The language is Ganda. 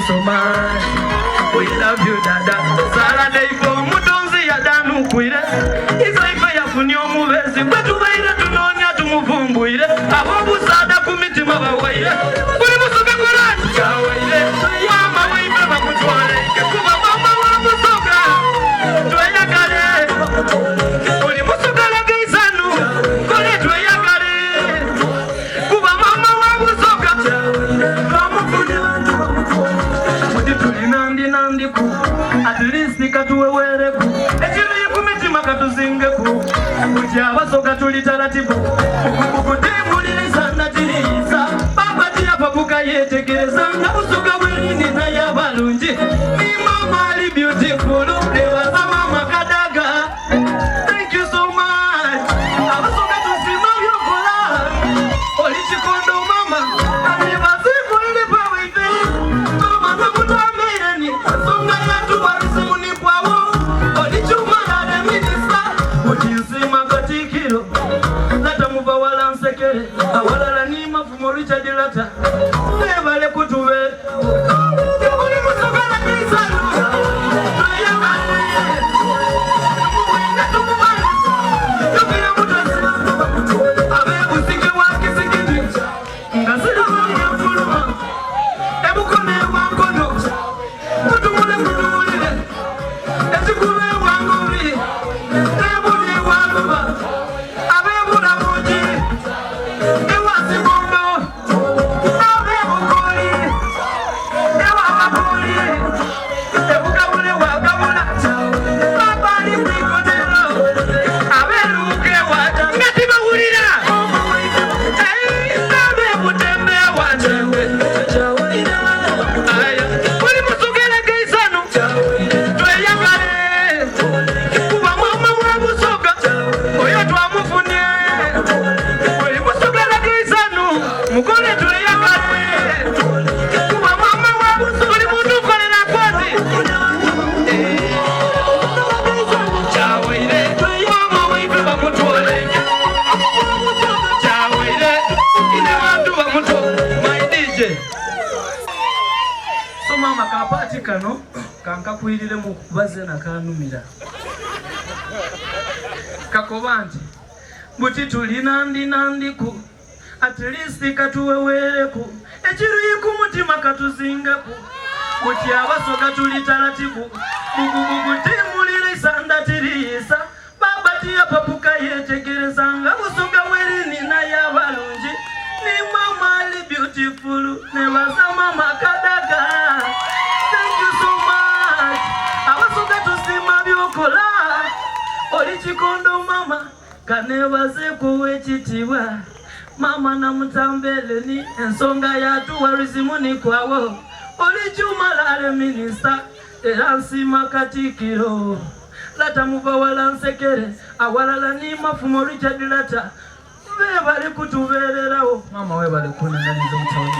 so much. We love you, Dada. Saturday for Mutonzi Yadanu Quire. If I fire for new movies, but to wait to know to move on with it. I hope we start a committee of our way. We must be good. Mama, we never put one. Mama, was so glad. Do I got it? Only most of the Gazanu. Go ahead, do I got it? Kuba Mama was so glad. Nandi ku at least nikatuwe wereku echiri yikumiti makatuzingeku kuti abasoka tuli taratibu kukutimuliriza natiriza baba tiyapapuka yetegereza nabusuka bwerini naye abalungi ni mama ali beautiful ewaza mama kadaga. Thank you so much. Abasoka tusima byokola oli kikondo mama anebazifu lipawe ife mama namutamire songa yatu warisimuni kwawo olichuma na minista utizima katikiro lata mubawala nsekere awalala ni mafumo Richard Lata nebale kutuwe uli musogala kisanu abebusike wakisikiti ngasila mfuluma ebukone wankono kutumule ezikube wangobi ebuli waluba abebula muji ewasibondo abebukoli ewakabuli ebukabule wakabula babali mwikotero abeluke wata ngatibawulira abebutembe watembe aya uli musugele geisanu tweyagale kuba mama wabusoga oyo twamufunye uli musugele geisanu mukole tweyagale kuba mama wabusoga uli muntu ukolera kwazi chawaire mama waife bamutwale chawaire ine bantu bamutwale my DJ. So mama kapati kano kankakwirire mu kubaze nakanumira kakobanti buti tuli nandi ku at least katuwewereku ekiruyi ku mutima katuzingeku buti abasoka tuli taratibu bugugugutimulirisa ndatirisa baba tiyapapuka yetegereza nga busoga werini naye abalungi ni mama ali beautiful nebaza mama kadaga. Thank you so much. Abasoka tusima byokola oli kikondo mama kanebaze kuwe kitiwa mama namutambele ni ensonga yatu warizimuni kwawo oli chumalale minista era nsima katikiro lata mubawala nsekere awalala ni mafumo Richard Lata bebali kutubererawo mama webali kunenganiza mutawoni